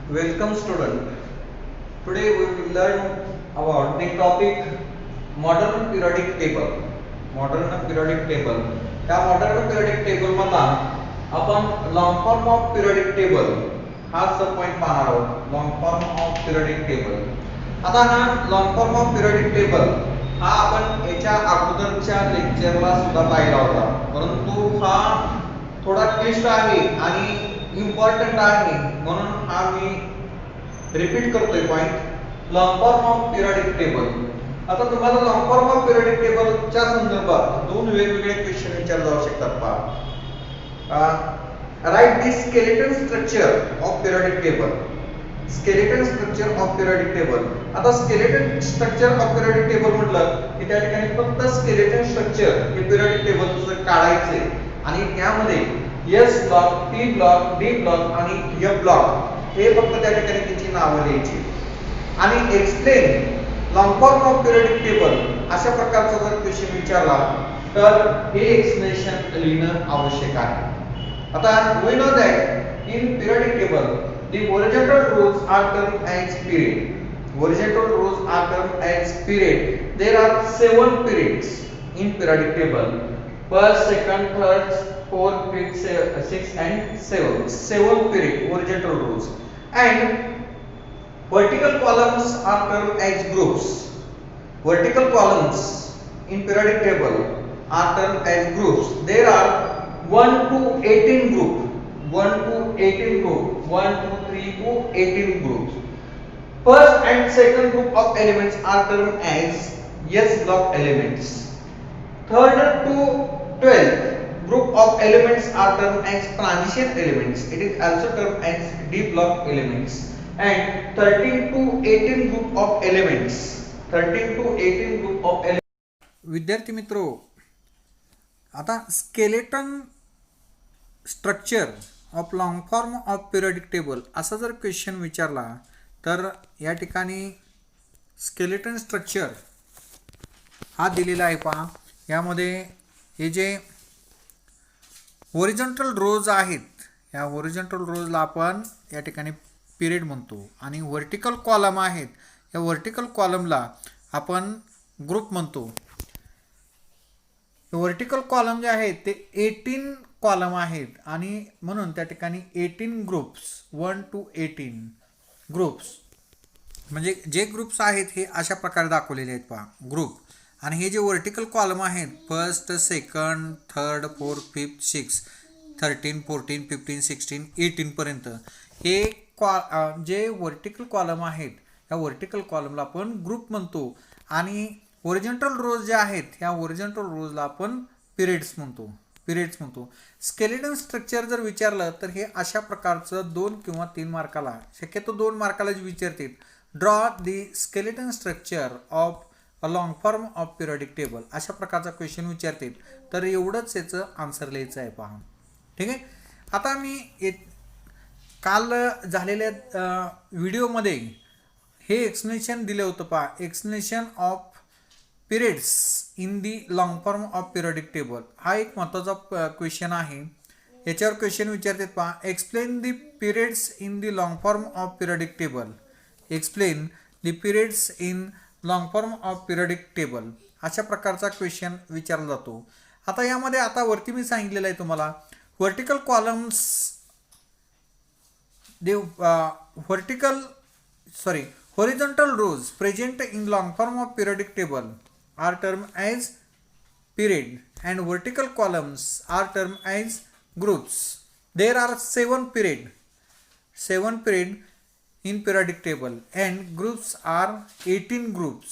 Welcome student. Today we will learn about the topic modern periodic table. Modern periodic table. त्या modern periodic table मधला आपण long form of periodic table हा सब point पाहणार आहोत. Long form of periodic table. आता हा long form of periodic table हा आपण याच्या अगोदरच्या लेक्चरला सुद्धा पाहिला होता. परंतु हा थोडा क्लिष्ट आहे आणि इम्पॉर्टंट आहे म्हणून हा मी रिपीट करतोय point. Long form of periodic table. आता तुम्हाला लॉन्ग फॉर्म ऑफ पिरियडिक टेबलच्या संदर्भात दोन वेगवेगळे क्वेश्चन विचारले जाऊ शकतात. पहा, write the skeleton structure of periodic table. Skeleton structure of periodic table. आता skeleton structure of periodic table म्हटलं की त्या ठिकाणी फक्त स्केलेटन स्ट्रक्चर हे पिरियडिक टेबलचं काढायचे आणि त्यामध्ये S block, T block, D block आणि एफ ब्लॉक हे फक्त त्या ठिकाणी त्याची नावं लिहायची आणि explain long form of periodic table अशा प्रकारचा जर क्वेश्चन विचारला तर हे एक्सप्लेनेशन लिहिणं आवश्यक आहे. आता we know that in periodic table the horizontal rows are termed as period. Horizontal rows are termed as period. There are 7 periods in periodic table. First, second, third, fourth, fifth, sixth and seventh. 7 period horizontal rows. And vertical columns are termed as groups. Vertical columns in periodic table are termed as groups. There are 1 to 18 group. 1 to 18 group. 1 to 3 to 18 groups. First and second group of elements are termed as S block elements. Third to 12th group of elements are termed as transition elements. It is also termed as D block elements. And 13 to 18 group of elements. 13 to 18 group of elements. विद्यार्थी मित्रो, आता skeleton structure of long form of periodic table असा जर question विचारला तर या ठिकाणी skeleton structure हा दिलेला आहे. पहा, यामध्ये हे जे होरिझॉन्टल रोज आहेत या होरिझॉन्टल रोजला आपण या ठिकाणी पिरियड म्हणतो आणि व्हर्टिकल कॉलम आहेत या व्हर्टिकल कॉलमला आपण ग्रुप म्हणतो. व्हर्टिकल कॉलम जे आहेत ते 18 कॉलम आहेत आणि म्हणून त्या ठिकाणी 18 ग्रुप्स, 1 to 18 ग्रुप्स म्हणजे जे ग्रुप्स आहेत हे अशा प्रकारे दाखवलेले आहेत. पहा, ग्रुप. आणि हे जे व्हर्टिकल कॉलम आहेत first, second, third, fourth, fifth, six, 13, 14, 15, 16, 18 पर्यंत हे जे व्हर्टिकल कॉलम आहेत या व्हर्टिकल कॉलमला आपण ग्रुप म्हणतो आणि ओरिजिनल रोज जे आहेत या ओरिजिनल रोजला आपण पिरियड्स म्हणतो. स्केलेटन स्ट्रक्चर जर विचारलं तर हे अशा प्रकारचं 2 किंवा 3 मार्काला, शक्यतो 2 मार्काला जे विचारतील. Draw the skeleton structure of a long form of periodic table अशा प्रकारचा क्वेश्चन विचारतील तर एवढंच याचं आन्सर लिहायचं आहे. पहा, ठीक आहे. आता मी काल झालेल्या व्हिडिओमध्ये हे एक्सप्लेनेशन दिलं होतं. पहा, explanation of periods in the long form of periodic table हा एक महत्त्वाचा क्वेश्चन आहे. याच्यावर क्वेश्चन विचारतात. पहा, explain the periods in the long form of periodic table. Explain the periods in long form of periodic table अशा प्रकारचा question विचारला जातो. आता यामध्ये आता वरती मी सांगितलेलं आहे तुम्हाला vertical columns horizontal rows present in long form of periodic table are termed as period and vertical columns are termed as groups. There are 7 period in periodic table and groups are 18 groups.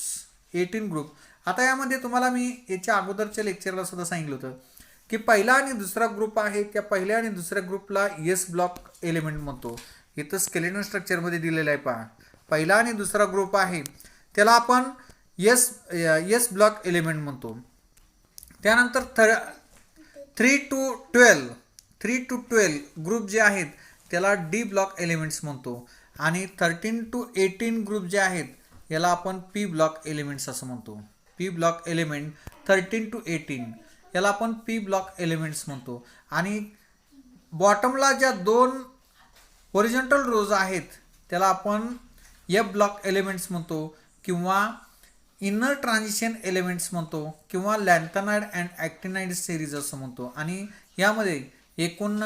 आता यामध्ये तुम्हाला मी याच्या अगोदरच्या लेक्चरला सुद्धा सांगितलं होतं की पहिला आणि दुसरा ग्रुप आहे त्या पहिल्या आणि दुसऱ्या ग्रुपला एस ब्लॉक एलिमेंट म्हणतो. इथं स्केलेटन स्ट्रक्चरमध्ये दिलेलं आहे. पहा, पहिला आणि दुसरा ग्रुप आहे त्याला आपण एस ब्लॉक एलिमेंट म्हणतो. त्यानंतर 3 to 12 ग्रुप जे आहेत त्याला डी ब्लॉक एलिमेंट्स म्हणतो आणि 13 to 18 ग्रुप जे आहेत याला आपण पी ब्लॉक एलिमेंट्स असं म्हणतो. पी ब्लॉक एलिमेंट 13 to 18 याला आपण पी ब्लॉक एलिमेंट्स म्हणतो. आणि बॉटमला ज्या 2 होरिझॉन्टल रोज आहेत त्याला आपण एफ ब्लॉक एलिमेंट्स म्हणतो किंवा इनर ट्रान्झिशन एलिमेंट्स म्हणतो किंवा लॅन्थनाइड अँड ॲक्टिनाइड सिरीज असं म्हणतो. आणि यामध्ये एकूण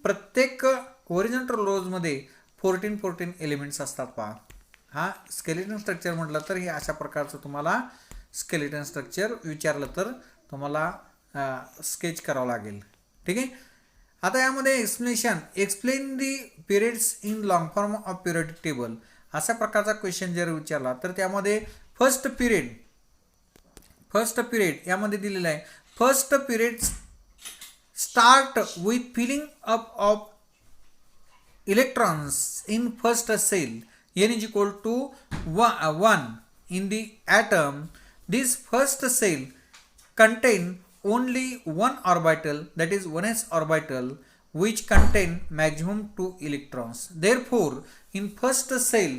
प्रत्येक ओरिजिनल रोजमध्ये 14 एलिमेंट्स असतात. पहा, हा स्केलेटन स्ट्रक्चर म्हटलं तर हे अशा प्रकारचं तुम्हाला स्केलेटन स्ट्रक्चर विचारलं तर तुम्हाला स्केच करावं लागेल. ठीक आहे. आता यामध्ये explain the periods in long form of periodic table अशा प्रकारचा क्वेश्चन जर विचारला तर त्यामध्ये फर्स्ट पिरियड यामध्ये दिलेला आहे. First period start with filling up of electrons in first cell n is equal to 1 in the atom. This first cell contain only one orbital, that is 1s orbital, which contain maximum 2 electrons. Therefore in first cell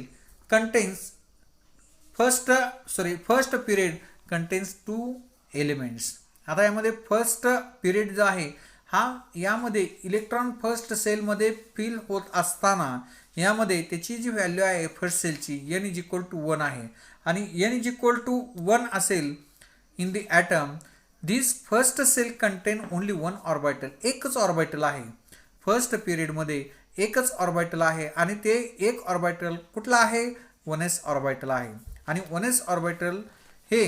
contains first period contains 2 elements. आता यामध्ये first period जो आहे हा यामध्ये electron first सेलमध्ये fill होत असताना यामध्ये त्याची जी व्हॅल्यू आहे फर्स्ट सेलची n इज इक्वल टू 1 आहे. आणि n इज इक्वल टू 1 असेल in the atom. This first cell contain only 1 orbital, एकच ऑर्बिटल आहे. फर्स्ट पिरियडमध्ये एकच ऑर्बिटल आहे आणि ते एक ऑर्बिटल कुठला आहे? 1s ऑर्बिटल आहे. आणि 1s ऑर्बिटल हे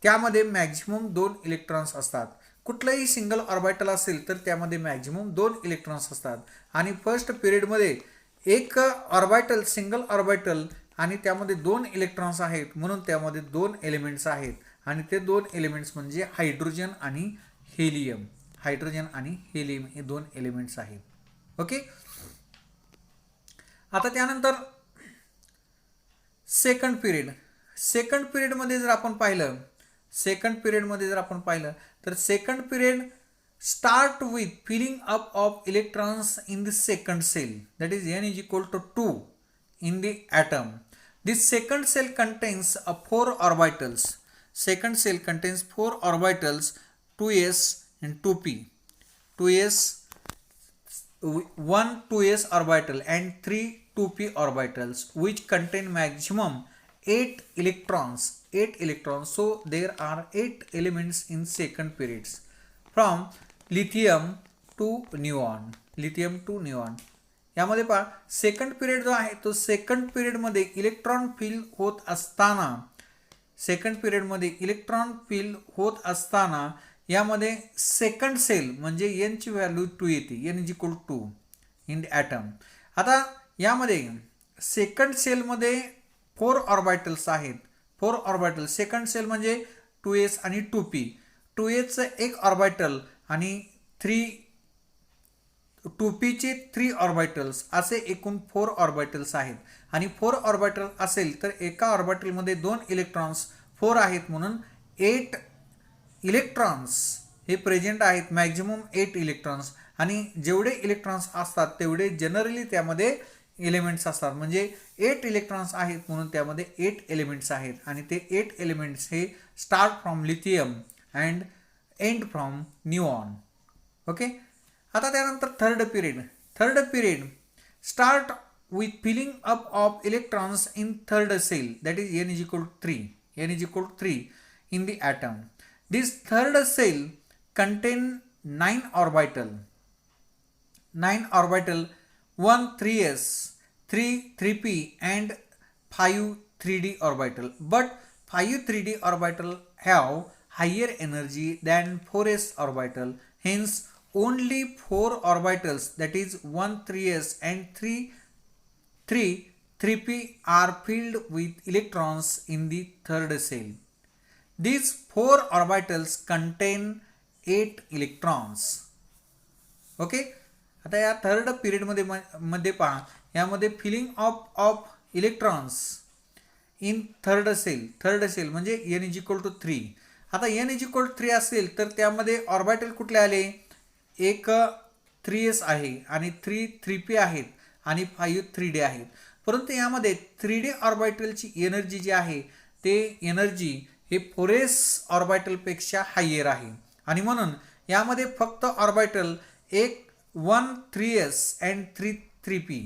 त्यामध्ये मॅक्झिमम 2 इलेक्ट्रॉन्स असतात. कुठलंही सिंगल ऑर्बिटल असेल तर त्यामध्ये मॅक्झिमम 2 इलेक्ट्रॉन्स असतात. आणि फर्स्ट पिरियडमध्ये एक ऑर्बिटल सिंगल ऑर्बिटल आणि त्यामध्ये 2 इलेक्ट्रॉन्स आहेत, म्हणून त्यामध्ये 2 एलिमेंट्स आहेत. आणि ते 2 एलिमेंट्स म्हणजे हायड्रोजन आणि हेलियम. हायड्रोजन आणि हेलियम हे 2 एलिमेंट्स आहेत. ओके. आता त्यानंतर सेकंड पिरियडमध्ये जर आपण पाहिलं तर second period start with filling up of electrons in the second cell, that is n is equal to 2 in the atom. This second cell contains 4 orbitals. Second cell contains 4 orbitals, 2s and 2p. 1 2s orbital and 3 2p orbitals, which contain maximum 8 electrons. So there are 8 elements in second periods from lithium to neon. यामध्ये पहा second period जो आहे तो second पिरियडमध्ये electron fill होत असताना यामध्ये second cell म्हणजे n ची व्हॅल्यू 2 येते. n is equal to 2 in the atom. आता यामध्ये सेकंड सेलमध्ये 4 ऑर्बिटल्स आहेत. 4 ऑर्बिटल सेकंड सेल म्हणजे 2s आणि 2p. 2s एक ऑर्बिटल आणि 2p चे 3 ऑर्बिटल्स असे एकूण 4 ऑर्बिटल्स आहेत. आणि 4 ऑर्बिटल असेल तर एका ऑर्बिटलमध्ये 2 इलेक्ट्रॉन्स 4 आहेत, म्हणून 8 इलेक्ट्रॉन्स हे प्रेझेंट आहेत. Maximum 8 electrons. आणि जेवढे इलेक्ट्रॉन्स असतात तेवढे जनरली त्यामध्ये एलिमेंट्स असतात. म्हणजे 8 इलेक्ट्रॉन्स आहेत म्हणून त्यामध्ये 8 एलिमेंट्स आहेत. आणि ते 8 एलिमेंट्स हे start from lithium and end from neon. Okay. आता त्यानंतर third period start with filling up of electrons in third cell, that is n is equal to 3 in the atom. This third cell contain 9 orbital, 1 3s, 3 3p and 5 3d orbital. But 5 3d orbital have higher energy than 4s orbital. Hence only 4 orbitals, that is 1 3s and 3 3p are filled with electrons in the third cell. These 4 orbitals contain 8 electrons. Okay. आता या third period मध्ये पहा यामध्ये filling of electrons in third cell म्हणजे n is equal to 3. आता n is equal to 3 असेल तर त्यामध्ये ऑर्बिटल कुठले आले? एक 3s आहे आणि 3 3p आहेत आणि 5 3d आहेत. परंतु यामध्ये 3d ऑर्बिटलची एनर्जी जी आहे ते एनर्जी हे 4s ऑर्बिटलपेक्षा हायर आहे. आणि म्हणून यामध्ये फक्त ऑर्बिटल एक 1 3s अँड 3 3p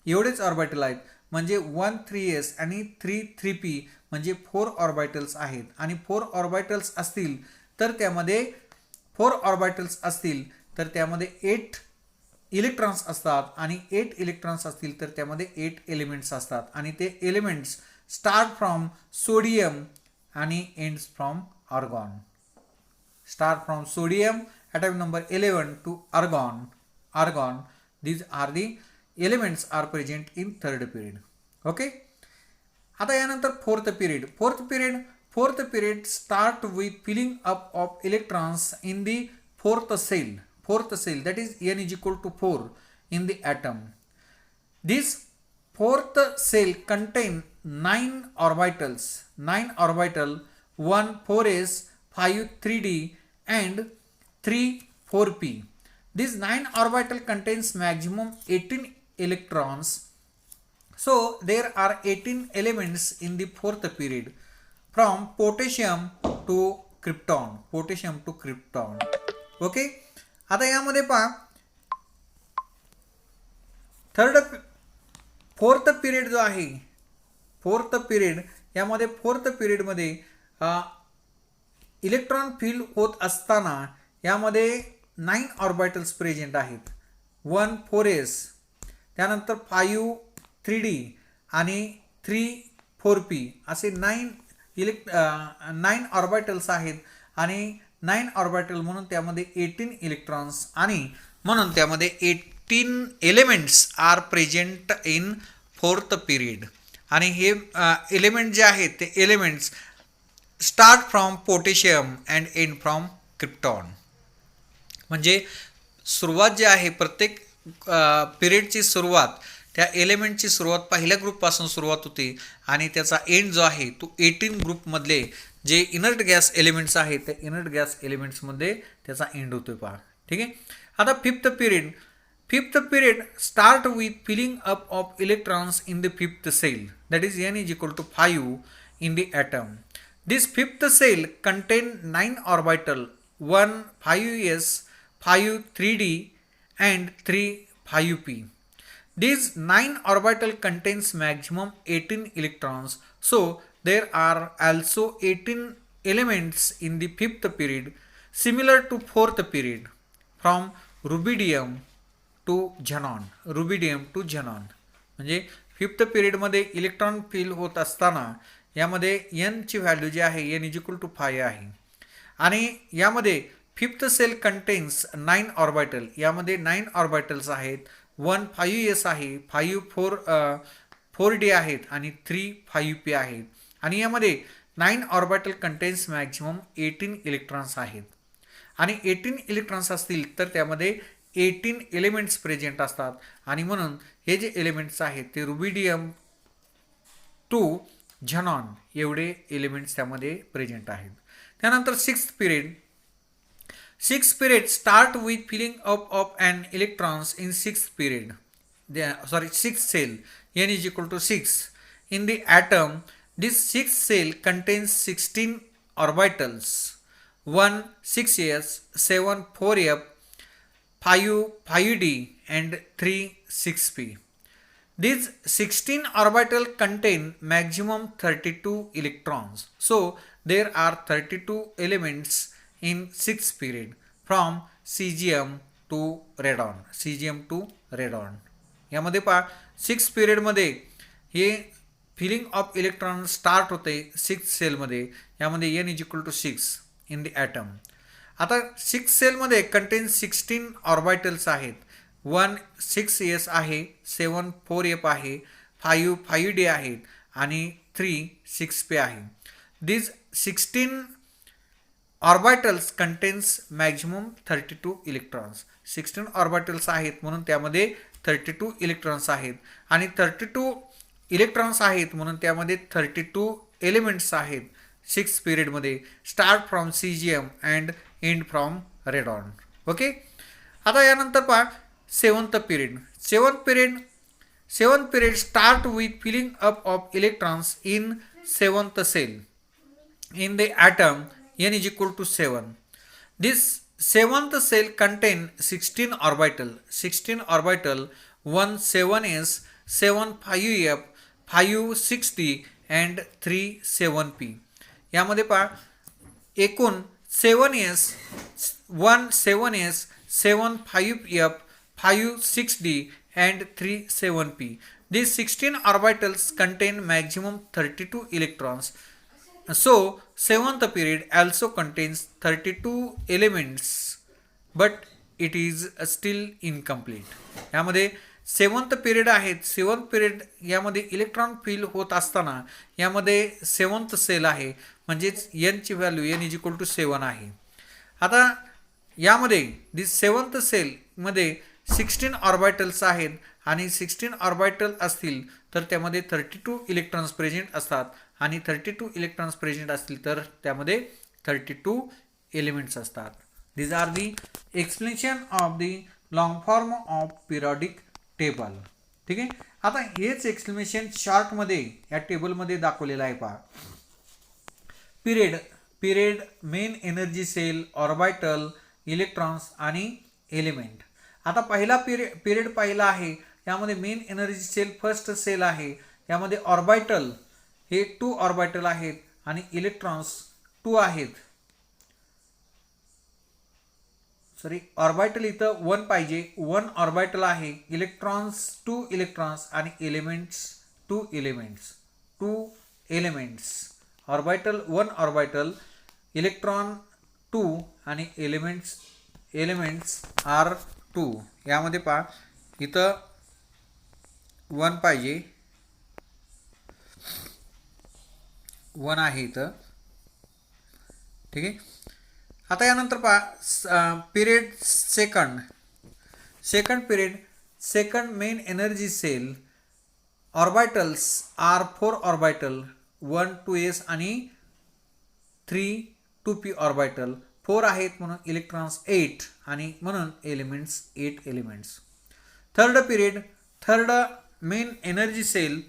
एवढेच ऑर्बिटल आहेत. म्हणजे 1 3s आणि 3 3p म्हणजे 4 ऑर्बिटल्स आहेत. आणि 4 ऑर्बिटल्स असतील तर त्यामध्ये 4 ऑर्बिटल्स असतील तर त्यामध्ये 8 इलेक्ट्रॉन्स असतात आणि 8 इलेक्ट्रॉन्स असतील तर त्यामध्ये 8 एलिमेंट्स असतात. आणि ते एलिमेंट्स स्टार्ट फ्रॉम सोडियम आणि ends from argon. Start from sodium atom number 11 to argon. These are the elements are present in third period. Okay. आता यानंतर fourth period start with filling up of electrons in the fourth cell that is n is equal to 4 in the atom. This fourth cell contain 9 orbitals 1 4s 5 3d and 3 4p. This 9 orbital contains maximum 18 electrons. So there are 18 elements in the fourth period from potassium to krypton. Okay. आता यामध्ये पहा fourth period जो आहे यामध्ये fourth period मध्ये electron fill होत असताना यामध्ये 9 ऑर्बिटल्स प्रेझेंट आहेत. 1 4s त्यानंतर 5 3d आणि 3 4p असे 9 ऑर्बिटल्स आहेत. आणि 9 ऑर्बिटल म्हणून त्यामध्ये 18 इलेक्ट्रॉन्स आणि म्हणून त्यामध्ये 18 elements are present in fourth period. आणि हे एलिमेंट जे आहेत ते elements start from potassium and end from krypton. म्हणजे सुरुवात जी आहे प्रत्येक पिरियडची सुरुवात त्या एलिमेंटची सुरुवात पहिल्या ग्रुपपासून सुरुवात होते आणि त्याचा एंड जो आहे तो 18 ग्रुपमधले जे इनर्ट गॅस एलिमेंट्स आहेत त्या इनर्ट गॅस एलिमेंट्समध्ये त्याचा एंड होतोय पहा. ठीक आहे. आता fifth period start with filling up of electrons in the fifth cell that is n is equal to 5 in the atom. This fifth cell contain 9 orbital 1 5s 5 3d and 3 5p. These 9 orbital contains maximum 18 electrons. So there are also 18 elements in the fifth period similar to fourth period from rubidium to xenon. म्हणजे fifth period मध्ये electron fill होत असताना यामध्ये n ची value जी आहे n is equal to 5 आहे. आणि यामध्ये फिफ्थ सेल कंटेन्स 9 ऑर्बिटल. यामध्ये 9 ऑर्बिटल्स आहेत. 1 5s आहे 5 4d आहेत आणि 3 5p आहेत. आणि यामध्ये 9 ऑर्बिटल कंटेन्स मॅक्झिमम 18 इलेक्ट्रॉन्स आहेत. आणि 18 इलेक्ट्रॉन्स असतील तर त्यामध्ये 18 एलिमेंट्स प्रेझेंट असतात. आणि म्हणून हे जे एलिमेंट्स आहेत ते रुबिडियम टू झेनॉन एवढे एलिमेंट्स त्यामध्ये प्रेझेंट आहेत. त्यानंतर sixth period start with filling up of an electrons in sixth cell n is equal to 6 in the atom. This sixth cell contains 16 orbitals 1 6s 7 4f 5 5d and 3 6p. These 16 orbital contain maximum 32 electrons. So there are 32 elements in sixth period from cesium to radon. यामध्ये पहा 6 period मध्ये हे feeling of electron start होते 6 सेलमध्ये. यामध्ये n is equal to 6 in the atom. आता 6 सेलमध्ये content 16 orbitals आहेत. 1 6s आहे 7 4f आहे 5 5d आहेत आणि 3 6p आहे. These 16 orbitals contains maximum 32 electrons. 16 orbitals आहेत म्हणून त्यामध्ये 32 इलेक्ट्रॉन्स आहेत. आणि 32 इलेक्ट्रॉन्स आहेत म्हणून त्यामध्ये 32 एलिमेंट्स आहेत 6 पिरियडमध्ये. Start from caesium and end from radon. Okay. आता यानंतर पहा seventh period start with filling up of electrons in seventh cell in the atom n is equal to 7. This seventh cell contain 16 orbital 1 7s 7 5F 560 and 3 7P. यामध्ये पहा एकूण 7s 7 5F 560 and 3 7P. These 16 orbitals contain maximum 32 electrons. So 7th period also contains 32 elements, but it is still incomplete. यामध्ये 7th period आहेत. 7th period यामध्ये electron fill होत असताना यामध्ये 7th sale आहे, म्हणजेच n ची value n is equal to 7 आहे. आता यामध्ये दिस 7th सेलमध्ये 16 ऑर्बिटल्स आहेत आणि 16 ऑर्बिटल असतील तर त्यामध्ये 32 इलेक्ट्रॉन्स प्रेझेंट असतात आणि 32 इलेक्ट्रॉन्स प्रेझेंट असतील तर त्यामध्ये 32 एलिमेंट्स असतात. These are the explanation of the long form of periodic table. ठीक आहे. आता हेच एक्सप्लेनेशन चार्टमध्ये या टेबलमध्ये दाखवलेलं आहे पहा. Period main energy cell orbital electrons आणि एलिमेंट. आता पहिला पिरियड पहिला आहे, यामध्ये main energy cell first cell आहे. यामध्ये ऑर्बिटल हे 2 ऑर्बिटल आहेत आणि इलेक्ट्रॉन्स 2 आहेत. सॉरी, ऑर्बिटल इथं 1 पाहिजे. 1 ऑर्बिटल आहे, इलेक्ट्रॉन्स 2 इलेक्ट्रॉन्स आणि elements 2 elements. Orbital 1 orbital, electron 2 आणि एलिमेंट्स आर 2. यामध्ये पहा इथं 1 पाहिजे, 1 आहे इथं. ठीक आहे. आता यानंतर पहा period second period second main energy cell orbitals are 4 orbital, 1 2s आणि 3 2p ऑर्बिटल. 4 आहेत म्हणून इलेक्ट्रॉन्स 8 आणि म्हणून elements 8 elements. Third period third main energy cell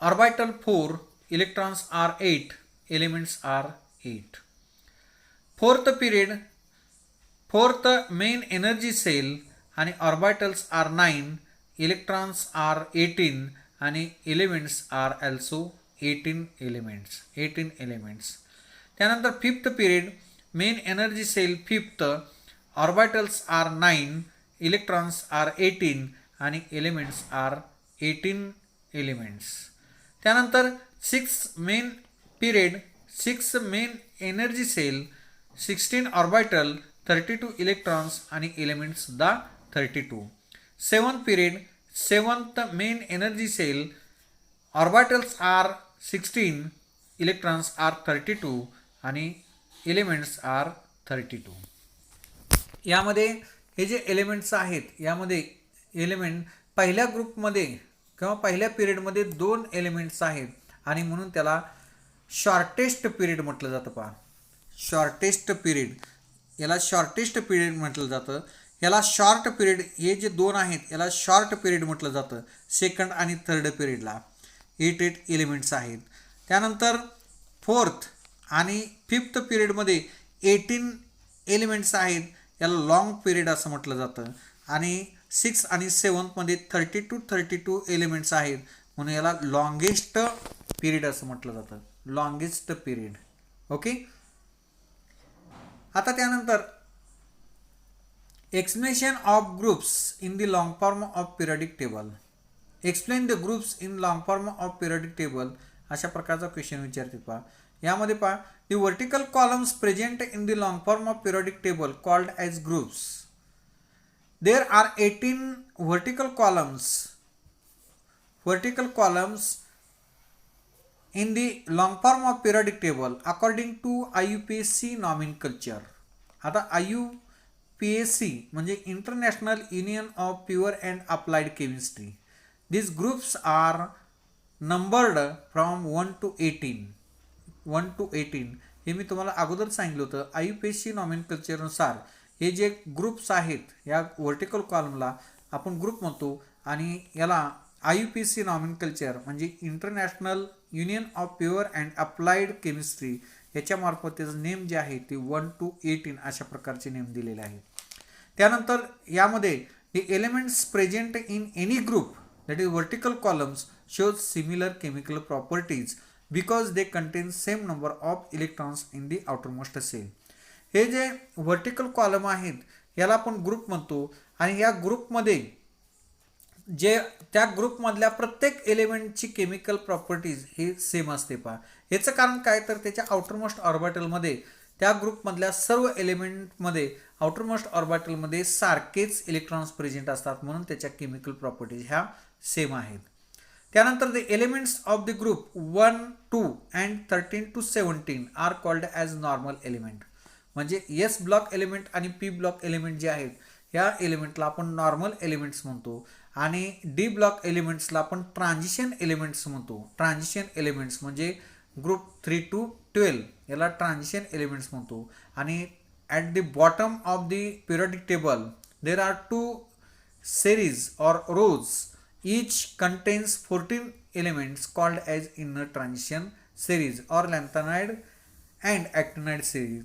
orbital 4, electrons are 8, elements are 8. Fourth period fourth main energy cell आणि orbitals are 9, electrons are 18 आणि elements are also 18 elements. त्यानंतर fifth period main energy cell fifth, orbitals are 9, electrons are 18 आणि elements are 18 elements. त्यानंतर sixth main period sixth main energy cell 16 orbital, 32 electrons आणि elements सुद्धा 32. Seventh period seventh main energy cell orbitals are 16, electrons are 32 आणि elements R 32. यामध्ये हे जे elements आहेत, यामध्ये एलिमेंट पहिल्या ग्रुपमध्ये किंवा पहिल्या पिरियडमध्ये 2 एलिमेंट्स आहेत आणि म्हणून त्याला शॉर्टेस्ट पिरियड म्हटलं जातं. पहा, शॉर्टेस्ट पिरियड, याला शॉर्टेस्ट पिरियड म्हटलं जातं. याला शॉर्ट पिरियड, हे जे 2 आहेत याला शॉर्ट पिरियड म्हटलं जातं. सेकंड आणि थर्ड पिरियडला 8 एलिमेंट्स आहेत. त्यानंतर फोर्थ आणि फिफ्थ पिरियडमध्ये 18 एलिमेंट्स आहेत, याला लॉंग पिरियड असं म्हटलं जातं. आणि 6 आणि 7मध्ये 32 एलिमेंट्स आहेत म्हणून याला लॉंगेस्ट पिरियड असं म्हटलं जातं. Longest period. ओके. आता त्यानंतर explanation of groups in the long form of periodic table. Explain the groups in long form of periodic table, अशा प्रकारचा क्वेश्चन विचारते. पहा, यामध्ये पहा, the vertical columns present in the long form of periodic table called as groups. There are 18 vertical columns in the long form of periodic table according to IUPAC nomenclature. आता IUPAC म्हणजे international union of pure and applied chemistry. These groups are numbered from 1 to 18. 1 to 18 हे मी तुम्हाला अगोदर सांगितलं होतं. IUPAC नॉमेनक्लेचरनुसार हे जे groups आहेत, या वर्टिकल कॉलमला आपण ग्रुप म्हणतो आणि याला IUPAC नॉमेनक्लेचर म्हणजे international union of pure and applied chemistry याच्यामार्फत त्याचं नेम जे आहे ते 1 to 18 अशा प्रकारचे नेम दिलेले आहे. त्यानंतर यामध्ये the elements present in any group that is vertical columns shows similar chemical properties because they contain same number of electrons in the outermost cell. हे जे वर्टिकल कॉलम आहेत याला आपण ग्रुप म्हणतो आणि या ग्रुपमध्ये जे त्या ग्रुपमधल्या प्रत्येक एलिमेंटची केमिकल प्रॉपर्टीज ही सेम असते पहा. याचं कारण काय तर त्याच्या आउटरमोस्ट ऑर्बिटलमध्ये त्या ग्रुपमधल्या सर्व एलिमेंटमध्ये आउटरमोस्ट ऑर्बिटलमध्ये सारखेच इलेक्ट्रॉन्स प्रेझेंट असतात म्हणून त्याच्या केमिकल प्रॉपर्टीज ह्या सेम आहेत. त्यानंतर the elements of the group 1, 2 and 13 to 17 are called as normal element. म्हणजे एस ब्लॉक एलिमेंट आणि पी ब्लॉक एलिमेंट जे आहेत या एलिमेंटला आपण नॉर्मल एलिमेंट्स म्हणतो आणि डी ब्लॉक एलिमेंट्सला आपण ट्रान्झिशन एलिमेंट्स म्हणतो. ट्रान्झिशन एलिमेंट्स म्हणजे ग्रुप 3 to 12 याला ट्रान्झिशन एलिमेंट्स म्हणतो. आणि at the bottom of the periodic table there are 2 series or rows, each contains 14 elements called as inner transition series or lanthanide and actinide series.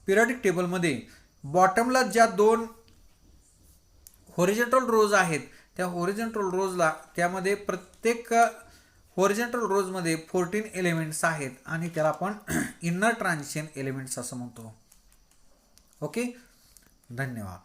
Periodic टेबलमध्ये बॉटमला ज्या 2 horizontal रोज आहेत त्या horizontal रोजला त्यामध्ये प्रत्येक horizontal रोजमध्ये 14 elements आहेत आणि त्याला आपण इनर ट्रान्झिशन एलिमेंट्स असं म्हणतो. ओके, धन्यवाद.